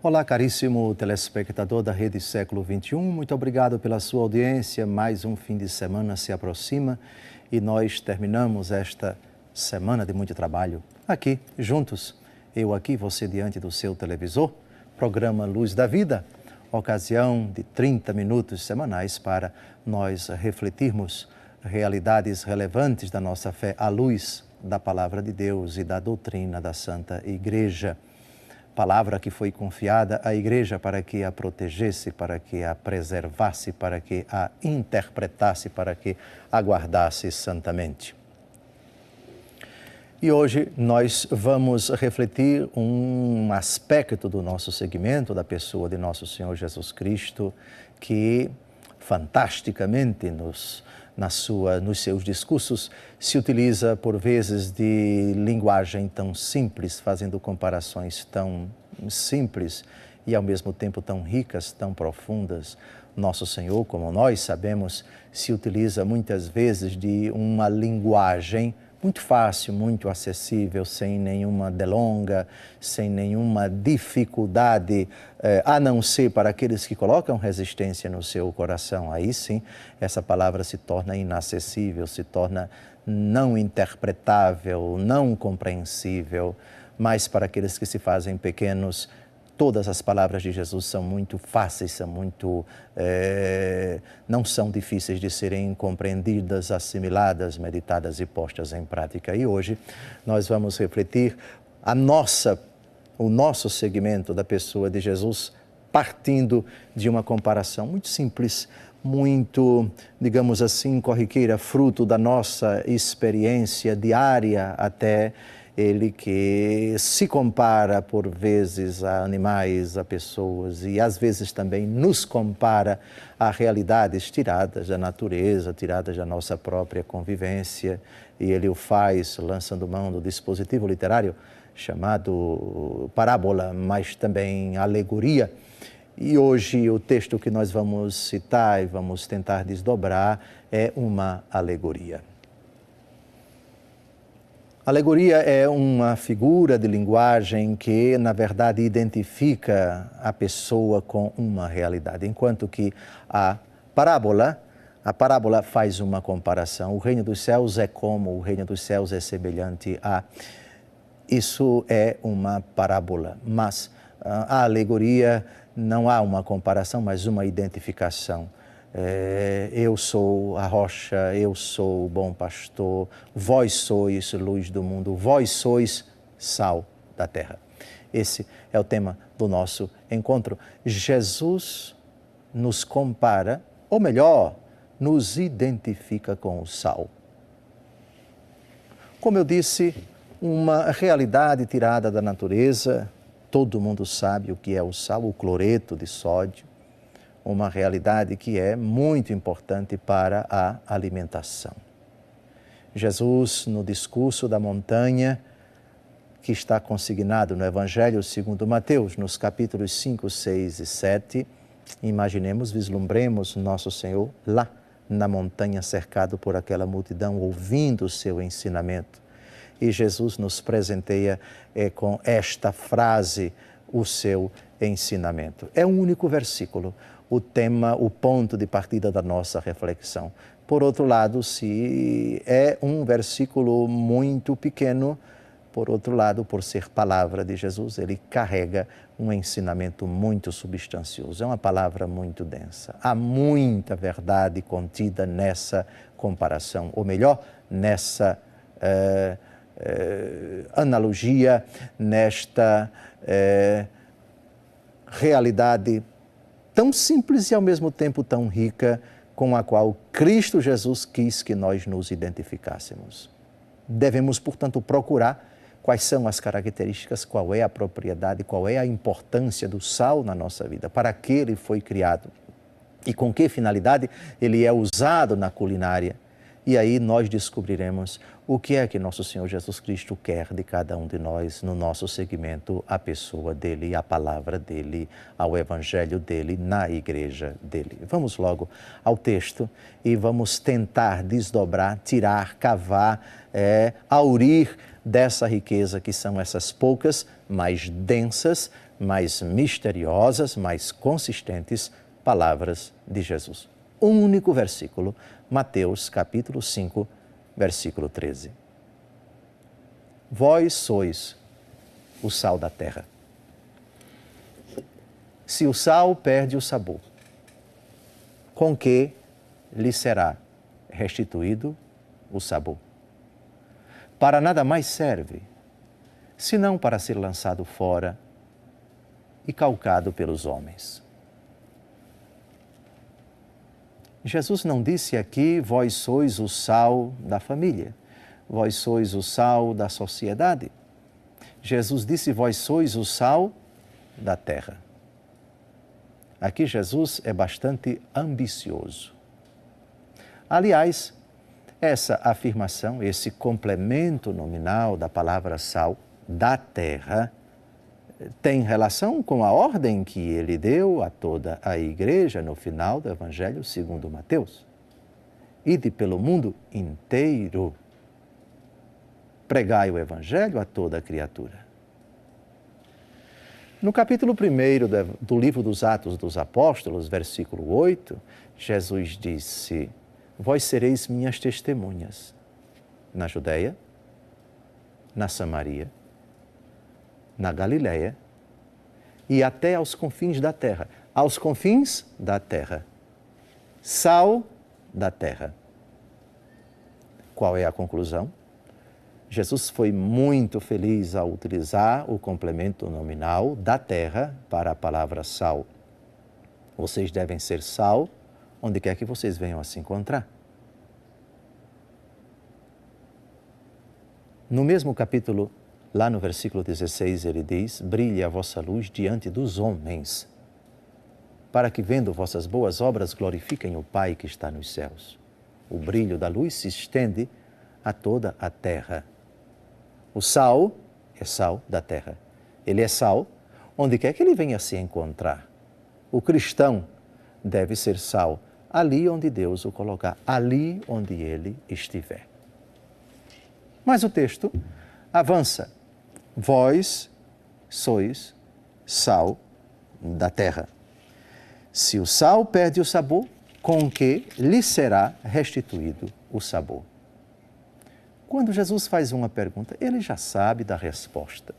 Olá, caríssimo telespectador da Rede Século XXI, muito obrigado pela sua audiência. Mais um fim de semana se aproxima e nós terminamos esta semana de muito trabalho aqui, juntos. Eu aqui, você diante do seu televisor, programa Luz da Vida, ocasião de 30 minutos semanais para nós refletirmos realidades relevantes da nossa fé à luz da Palavra de Deus e da doutrina da Santa Igreja. Palavra que foi confiada à Igreja para que a protegesse, para que a preservasse, para que a interpretasse, para que a guardasse santamente. E hoje nós vamos refletir um aspecto do nosso segmento, da pessoa de nosso Senhor Jesus Cristo, que fantasticamente nos seus discursos se utiliza por vezes de linguagem tão simples, fazendo comparações tão simples e ao mesmo tempo tão ricas, tão profundas. Nosso Senhor, como nós sabemos, se utiliza muitas vezes de uma linguagem muito fácil, muito acessível, sem nenhuma delonga, sem nenhuma dificuldade, a não ser para aqueles que colocam resistência no seu coração. Aí sim, essa palavra se torna inacessível, se torna não interpretável, não compreensível. Mas para aqueles que se fazem pequenos, todas as palavras de Jesus são muito fáceis, não são difíceis de serem compreendidas, assimiladas, meditadas e postas em prática. E hoje nós vamos refletir o nosso segmento da pessoa de Jesus, partindo de uma comparação muito simples, muito, digamos assim, corriqueira, fruto da nossa experiência diária até. Ele que se compara por vezes a animais, a pessoas e às vezes também nos compara a realidades tiradas da natureza, tiradas da nossa própria convivência. E ele o faz lançando mão do dispositivo literário chamado parábola, mas também alegoria. E hoje o texto que nós vamos citar e vamos tentar desdobrar é uma alegoria. Alegoria é uma figura de linguagem que, na verdade, identifica a pessoa com uma realidade, enquanto que a parábola faz uma comparação. O reino dos céus é como, o reino dos céus é semelhante a. Isso é uma parábola, mas a alegoria não há uma comparação, mas uma identificação. Eu sou a rocha, eu sou o bom pastor, vós sois luz do mundo, vós sois sal da terra. Esse é o tema do nosso encontro. Jesus nos compara, ou melhor, nos identifica com o sal. Como eu disse, uma realidade tirada da natureza, todo mundo sabe o que é o sal, o cloreto de sódio. Uma realidade que é muito importante para a alimentação. Jesus, no discurso da montanha, que está consignado no Evangelho segundo Mateus, nos capítulos 5, 6 e 7, imaginemos, vislumbremos Nosso Senhor lá na montanha, cercado por aquela multidão, ouvindo o seu ensinamento. E Jesus nos presenteia com esta frase o seu ensinamento. É um único versículo, o tema, o ponto de partida da nossa reflexão. Por outro lado, se é um versículo muito pequeno, por outro lado, por ser palavra de Jesus, ele carrega um ensinamento muito substancioso. É uma palavra muito densa. Há muita verdade contida nessa comparação, ou melhor, nessa analogia, nesta realidade tão simples e ao mesmo tempo tão rica com a qual Cristo Jesus quis que nós nos identificássemos. Devemos, portanto, procurar quais são as características, qual é a propriedade, qual é a importância do sal na nossa vida, para que ele foi criado e com que finalidade ele é usado na culinária. E aí nós descobriremos o que é que nosso Senhor Jesus Cristo quer de cada um de nós no nosso segmento, a pessoa dele, a palavra dele, ao evangelho dele, na igreja dele. Vamos logo ao texto e vamos tentar desdobrar, tirar, cavar, aurir dessa riqueza que são essas poucas, mas densas mais misteriosas, mais consistentes palavras de Jesus. Um único versículo, Mateus capítulo 5, versículo 13. Vós sois o sal da terra. Se o sal perde o sabor, com que lhe será restituído o sabor? Para nada mais serve, senão para ser lançado fora e calcado pelos homens. Jesus não disse aqui, vós sois o sal da família, vós sois o sal da sociedade. Jesus disse, vós sois o sal da terra. Aqui Jesus é bastante ambicioso. Aliás, essa afirmação, esse complemento nominal da palavra sal, da terra, tem relação com a ordem que ele deu a toda a igreja no final do Evangelho segundo Mateus. Ide pelo mundo inteiro, pregai o Evangelho a toda a criatura. No capítulo 1 do livro dos Atos dos Apóstolos, versículo 8, Jesus disse, vós sereis minhas testemunhas na Judeia, na Samaria, na Galileia e até aos confins da terra. Aos confins da terra. Sal da terra. Qual é a conclusão? Jesus foi muito feliz ao utilizar o complemento nominal da terra para a palavra sal. Vocês devem ser sal onde quer que vocês venham a se encontrar. No mesmo capítulo, lá no versículo 16, ele diz, brilhe a vossa luz diante dos homens, para que vendo vossas boas obras glorifiquem o Pai que está nos céus. O brilho da luz se estende a toda a terra. O sal é sal da terra. Ele é sal onde quer que ele venha se encontrar. O cristão deve ser sal ali onde Deus o colocar, ali onde ele estiver. Mas o texto avança. Vós sois sal da terra. Se o sal perde o sabor, com que lhe será restituído o sabor? Quando Jesus faz uma pergunta, ele já sabe da resposta.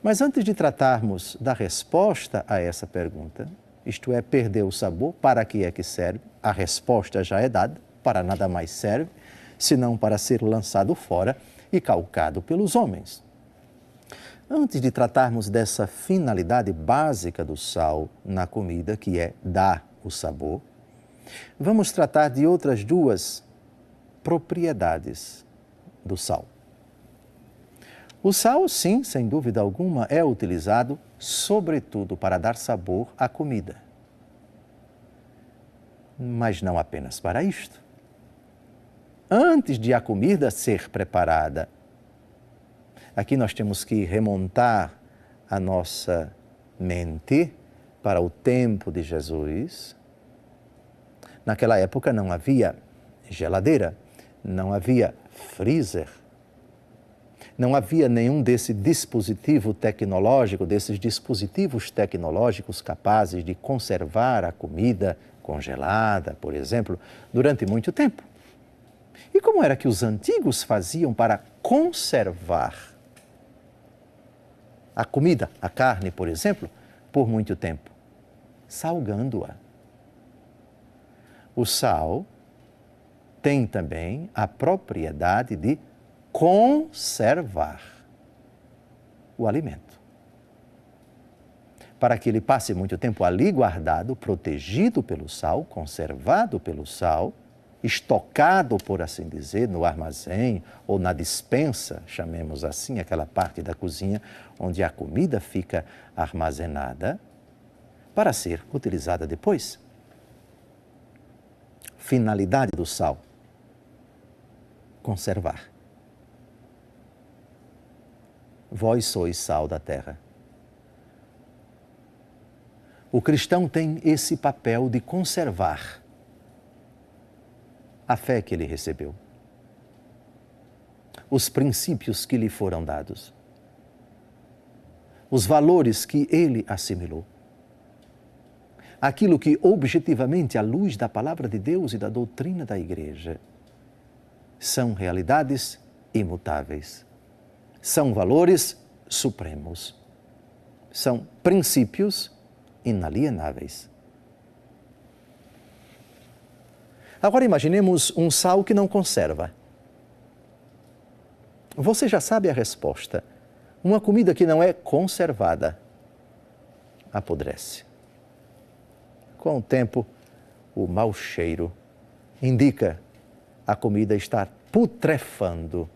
Mas antes de tratarmos da resposta a essa pergunta, isto é, perder o sabor, para que é que serve? A resposta já é dada, para nada mais serve, senão para ser lançado fora e calcado pelos homens. Antes de tratarmos dessa finalidade básica do sal na comida, que é dar o sabor, vamos tratar de outras duas propriedades do sal. O sal, sim, sem dúvida alguma, é utilizado sobretudo para dar sabor à comida. Mas não apenas para isto. Antes de a comida ser preparada, aqui nós temos que remontar a nossa mente para o tempo de Jesus. Naquela época não havia geladeira, não havia freezer, não havia nenhum desse dispositivo tecnológico, desses dispositivos tecnológicos capazes de conservar a comida congelada, por exemplo, durante muito tempo. E como era que os antigos faziam para conservar a comida, a carne, por exemplo, por muito tempo? Salgando-a. O sal tem também a propriedade de conservar o alimento. Para que ele passe muito tempo ali guardado, protegido pelo sal, conservado pelo sal, estocado, por assim dizer, no armazém ou na despensa, chamemos assim, aquela parte da cozinha onde a comida fica armazenada, para ser utilizada depois. Finalidade do sal: conservar. Vós sois sal da terra. O cristão tem esse papel de conservar a fé que ele recebeu, os princípios que lhe foram dados. os valores que ele assimilou. Aquilo que objetivamente, à luz da palavra de Deus e da doutrina da Igreja, são realidades imutáveis, são valores supremos, são princípios inalienáveis. Agora imaginemos um sal que não conserva. Você já sabe a resposta. Uma comida que não é conservada apodrece. Com o tempo, o mau cheiro indica a comida está putrefando,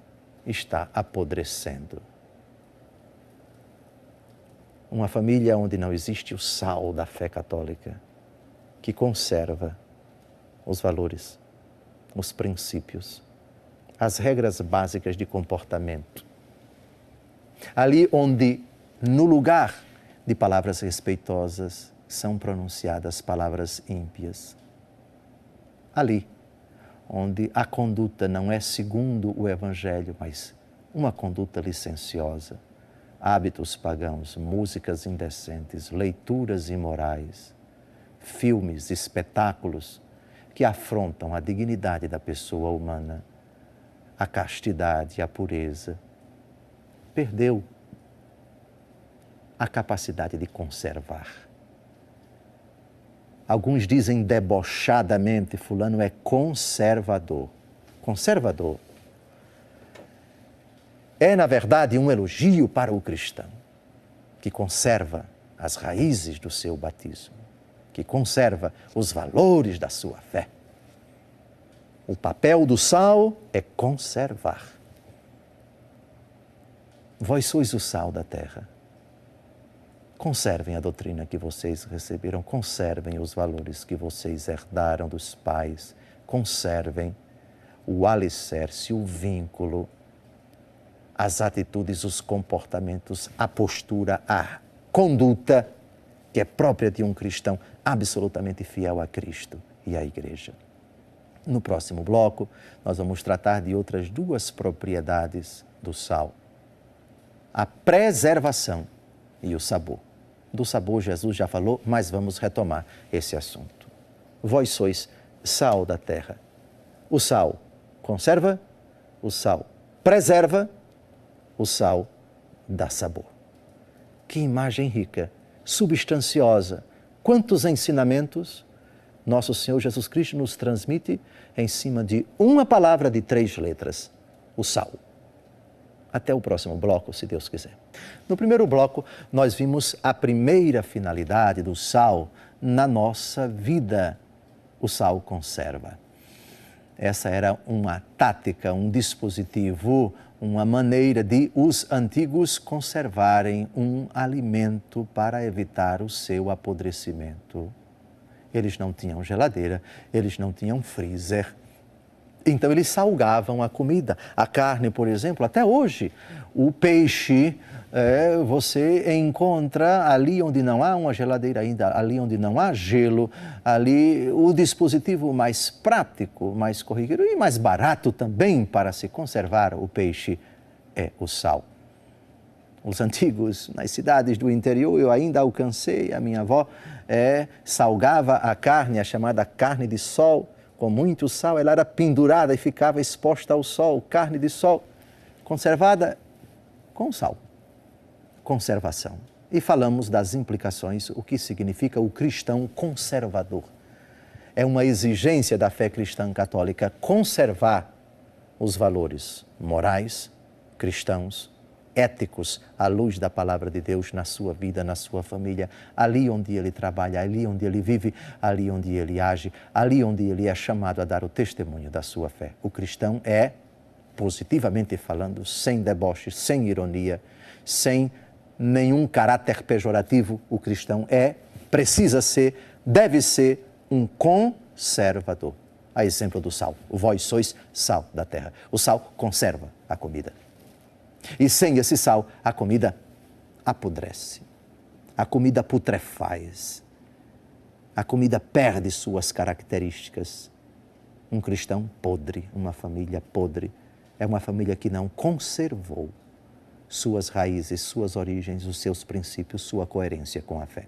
está apodrecendo. Uma família onde não existe o sal da fé católica, que conserva os valores, os princípios, as regras básicas de comportamento. Ali onde, no lugar de palavras respeitosas, são pronunciadas palavras ímpias. Ali onde a conduta não é segundo o Evangelho, mas uma conduta licenciosa, hábitos pagãos, músicas indecentes, leituras imorais, filmes, espetáculos que afrontam a dignidade da pessoa humana, a castidade, a pureza, perdeu a capacidade de conservar. Alguns dizem debochadamente, fulano é conservador. Conservador é, na verdade, um elogio para o cristão, que conserva as raízes do seu batismo, que conserva os valores da sua fé. O papel do sal é conservar. Vós sois o sal da terra. Conservem a doutrina que vocês receberam, conservem os valores que vocês herdaram dos pais, conservem o alicerce, o vínculo, as atitudes, os comportamentos, a postura, a conduta que é própria de um cristão absolutamente fiel a Cristo e à Igreja. No próximo bloco, nós vamos tratar de outras duas propriedades do sal: a preservação e o sabor. Do sabor Jesus já falou, mas vamos retomar esse assunto. Vós sois sal da terra. O sal conserva, o sal preserva, o sal dá sabor. Que imagem rica, substanciosa. Quantos ensinamentos nosso Senhor Jesus Cristo nos transmite em cima de uma palavra de 3 letras, o sal. Até o próximo bloco, se Deus quiser. No primeiro bloco, nós vimos a primeira finalidade do sal na nossa vida. O sal conserva. Essa era uma tática, um dispositivo, uma maneira de os antigos conservarem um alimento para evitar o seu apodrecimento. Eles não tinham geladeira, eles não tinham freezer. Então, eles salgavam a comida. A carne, por exemplo, até hoje, o peixe, você encontra ali onde não há uma geladeira ainda, ali onde não há gelo, ali o dispositivo mais prático, mais corriqueiro e mais barato também para se conservar o peixe é o sal. Os antigos, nas cidades do interior, eu ainda alcancei, a minha avó salgava a carne, a chamada carne de sol, com muito sal, ela era pendurada e ficava exposta ao sol, carne de sol, conservada com sal. Conservação. E falamos das implicações, o que significa o cristão conservador. É uma exigência da fé cristã católica conservar os valores morais, cristãos, éticos, à luz da palavra de Deus na sua vida, na sua família, ali onde ele trabalha, ali onde ele vive, ali onde ele age, ali onde ele é chamado a dar o testemunho da sua fé. O cristão é, positivamente falando, sem deboche, sem ironia, sem nenhum caráter pejorativo, o cristão precisa ser, deve ser um conservador. A exemplo do sal. Vós sois sal da terra. O sal conserva a comida. E sem esse sal, a comida apodrece. A comida putrefaz. A comida perde suas características. Um cristão podre, uma família podre, é uma família que não conservou suas raízes, suas origens, os seus princípios, sua coerência com a fé.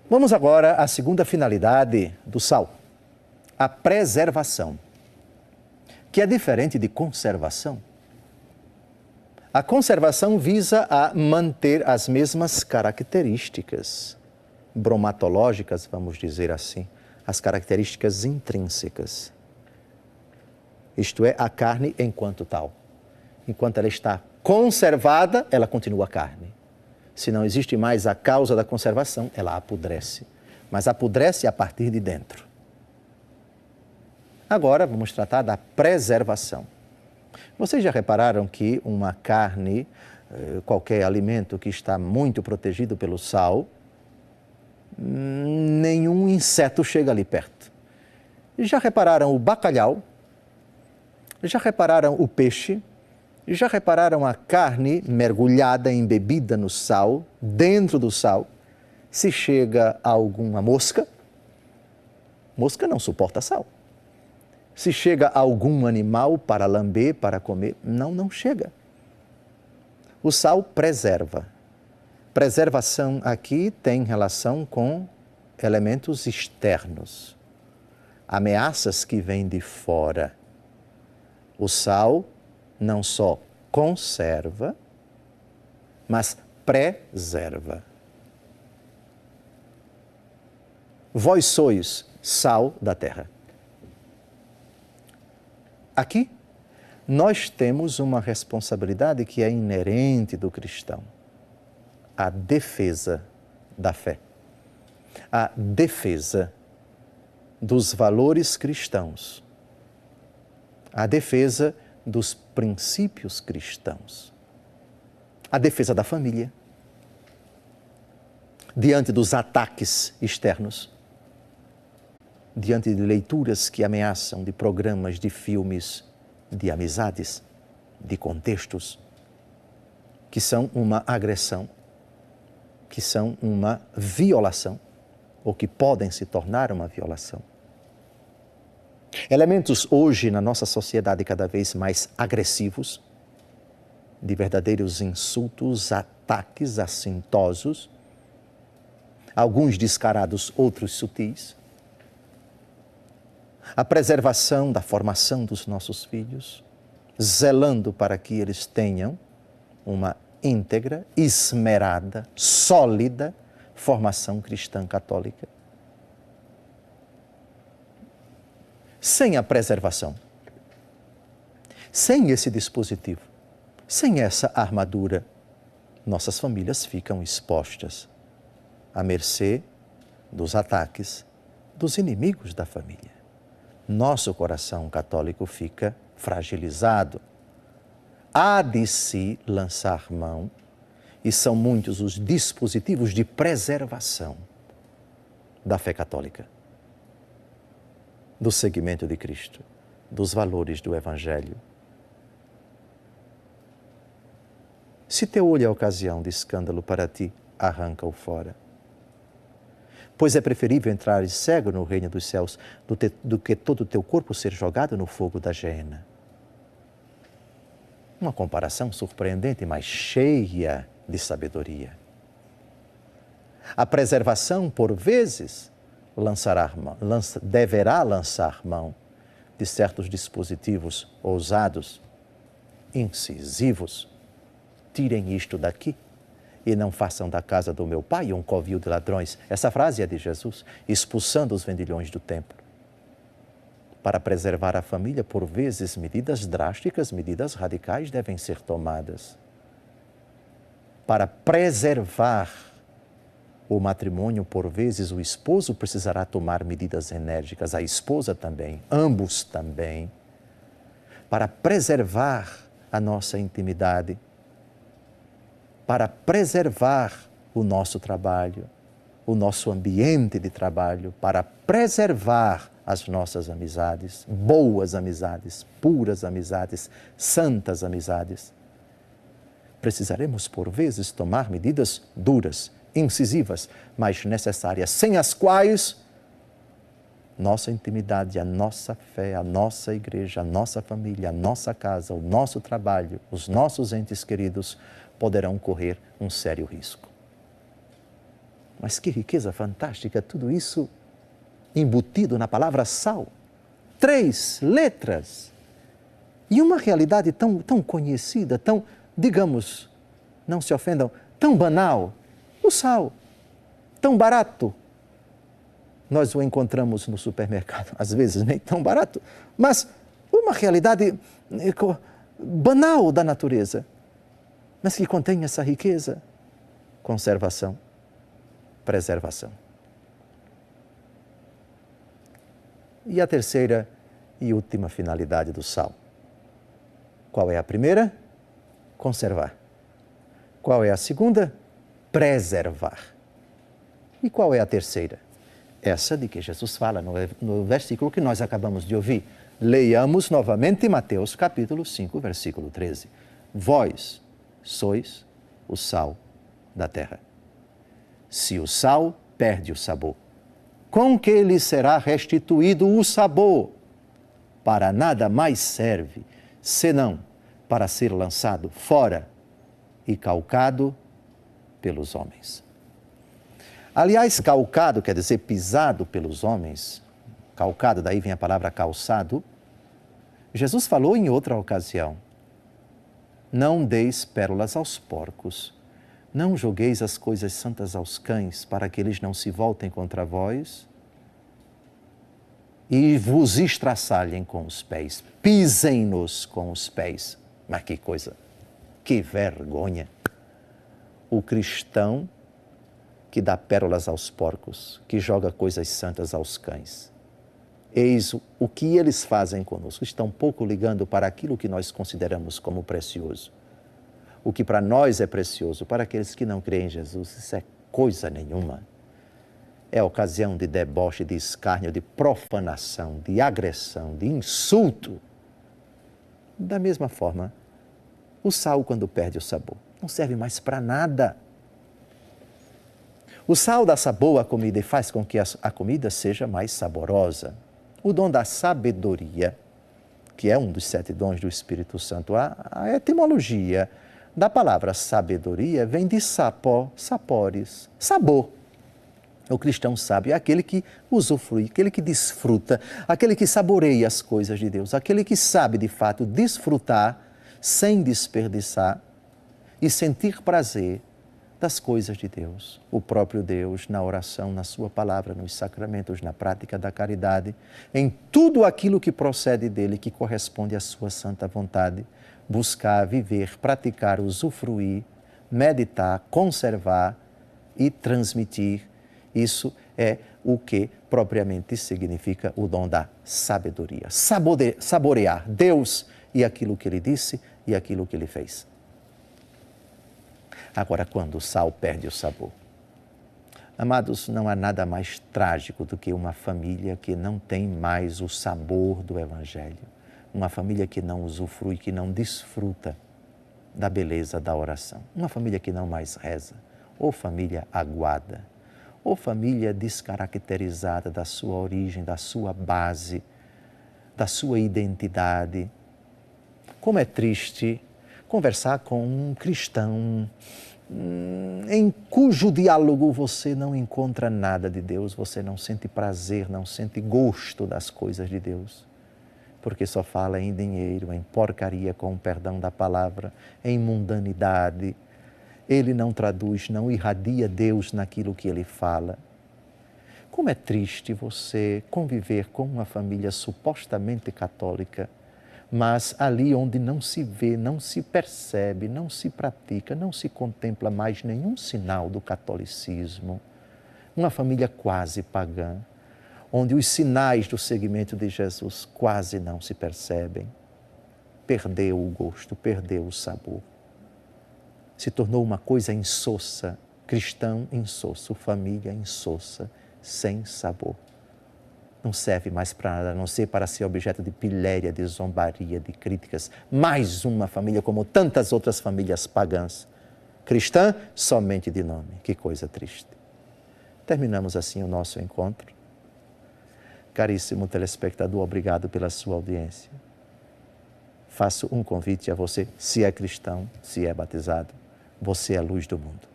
Vamos agora à segunda finalidade do sal, a preservação, que é diferente de conservação. A conservação visa a manter as mesmas características bromatológicas, vamos dizer assim, as características intrínsecas. Isto é, a carne enquanto tal. Enquanto ela está conservada, ela continua carne. Se não existe mais a causa da conservação, ela apodrece. Mas apodrece a partir de dentro. Agora vamos tratar da preservação. Vocês já repararam que uma carne, qualquer alimento que está muito protegido pelo sal, nenhum inseto chega ali perto. Já repararam o bacalhau? Já repararam o peixe? Já repararam a carne mergulhada, embebida no sal, dentro do sal? Se chega a alguma mosca, mosca não suporta sal. Se chega a algum animal para lamber, para comer, não chega. O sal preserva. Preservação aqui tem relação com elementos externos, ameaças que vêm de fora. O sal não só conserva, mas preserva. Vós sois sal da terra. Aqui, nós temos uma responsabilidade que é inerente do cristão. A defesa da fé. A defesa dos valores cristãos. A defesa dos princípios cristãos. A defesa da família. Diante dos ataques externos. Diante de leituras que ameaçam, de programas, de filmes, de amizades, de contextos, que são uma agressão, que são uma violação, ou que podem se tornar uma violação. Elementos hoje na nossa sociedade cada vez mais agressivos, de verdadeiros insultos, ataques assintosos, alguns descarados, outros sutis. A preservação da formação dos nossos filhos, zelando para que eles tenham uma íntegra, esmerada, sólida formação cristã católica. Sem a preservação, sem esse dispositivo, sem essa armadura, nossas famílias ficam expostas à mercê dos ataques dos inimigos da família. Nosso coração católico fica fragilizado. Há de se lançar mão, e são muitos os dispositivos de preservação da fé católica, do seguimento de Cristo, dos valores do Evangelho. Se teu olho é ocasião de escândalo para ti, arranca-o fora. Pois é preferível entrares cego no reino dos céus do que todo o teu corpo ser jogado no fogo da geena. Uma comparação surpreendente, mas cheia de sabedoria. A preservação, por vezes, deverá lançar mão de certos dispositivos ousados, incisivos. Tirem isto daqui e não façam da casa do meu pai um covil de ladrões. Essa frase é de Jesus, expulsando os vendilhões do templo. Para preservar a família, por vezes, medidas drásticas, medidas radicais devem ser tomadas. Para preservar o matrimônio, por vezes, o esposo precisará tomar medidas enérgicas, a esposa também, ambos também. Para preservar a nossa intimidade, para preservar o nosso trabalho, o nosso ambiente de trabalho, para preservar as nossas amizades, boas amizades, puras amizades, santas amizades. Precisaremos, por vezes, tomar medidas duras, incisivas, mas necessárias, sem as quais nossa intimidade, a nossa fé, a nossa igreja, a nossa família, a nossa casa, o nosso trabalho, os nossos entes queridos poderão correr um sério risco. Mas que riqueza fantástica, tudo isso embutido na palavra sal. 3 letras. E uma realidade tão conhecida, tão, digamos, não se ofendam, tão banal. O sal, tão barato. Nós o encontramos no supermercado, às vezes nem tão barato, mas uma realidade banal da natureza, mas que contém essa riqueza, conservação, preservação. E a terceira e última finalidade do sal. Qual é a primeira? Conservar. Qual é a segunda? Preservar. E qual é a terceira? Essa de que Jesus fala no versículo que nós acabamos de ouvir. Leiamos novamente Mateus capítulo 5, versículo 13. Vós sois o sal da terra. Se o sal perde o sabor, com que lhe será restituído o sabor? Para nada mais serve, senão para ser lançado fora e calcado pelos homens. Aliás, calcado quer dizer pisado pelos homens. Calcado, daí vem a palavra calçado. Jesus falou em outra ocasião: não deis pérolas aos porcos, não jogueis as coisas santas aos cães, para que eles não se voltem contra vós e vos estraçalhem com os pés. Pisem-nos com os pés. Mas que coisa, que vergonha! O cristão que dá pérolas aos porcos, que joga coisas santas aos cães. Eis o que eles fazem conosco. Estão pouco ligando para aquilo que nós consideramos como precioso. O que para nós é precioso, para aqueles que não creem em Jesus, isso é coisa nenhuma. É ocasião de deboche, de escárnio, de profanação, de agressão, de insulto. Da mesma forma, o sal, quando perde o sabor, não serve mais para nada. O sal dá sabor à comida e faz com que a comida seja mais saborosa. O dom da sabedoria, que é um dos 7 dons do Espírito Santo, a etimologia da palavra sabedoria vem de sapó, sapores, sabor. O cristão sábio é aquele que usufrui, aquele que desfruta, aquele que saboreia as coisas de Deus, aquele que sabe de fato desfrutar sem desperdiçar e sentir prazer das coisas de Deus. O próprio Deus na oração, na sua palavra, nos sacramentos, na prática da caridade, em tudo aquilo que procede dele, que corresponde à sua santa vontade, buscar, viver, praticar, usufruir, meditar, conservar e transmitir. Isso é o que propriamente significa o dom da sabedoria. Saborear Deus e aquilo que Ele disse e aquilo que Ele fez. Agora, quando o sal perde o sabor. Amados, não há nada mais trágico do que uma família que não tem mais o sabor do Evangelho. Uma família que não usufrui, que não desfruta da beleza da oração. Uma família que não mais reza. Ou família aguada. Ou família descaracterizada da sua origem, da sua base, da sua identidade. Como é triste conversar com um cristão em cujo diálogo você não encontra nada de Deus, você não sente prazer, não sente gosto das coisas de Deus, porque só fala em dinheiro, em porcaria, com o perdão da palavra, em mundanidade. Ele não traduz, não irradia Deus naquilo que ele fala. Como é triste você conviver com uma família supostamente católica, mas ali onde não se vê, não se percebe, não se pratica, não se contempla mais nenhum sinal do catolicismo. Uma família quase pagã, onde os sinais do seguimento de Jesus quase não se percebem. Perdeu o gosto, perdeu o sabor. Se tornou uma coisa insossa, cristão insosso, família insossa, sem sabor. Não serve mais para nada, a não ser para ser objeto de piléria, de zombaria, de críticas. Mais uma família como tantas outras famílias pagãs. Cristã somente de nome. Que coisa triste. Terminamos assim o nosso encontro. Caríssimo telespectador, obrigado pela sua audiência. Faço um convite a você, se é cristão, se é batizado, você é a luz do mundo.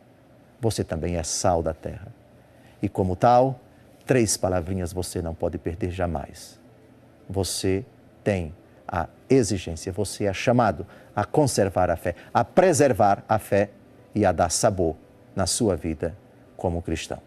Você também é sal da terra. E como tal, 3 palavrinhas você não pode perder jamais. Você tem a exigência, você é chamado a conservar a fé, a preservar a fé e a dar sabor na sua vida como cristão.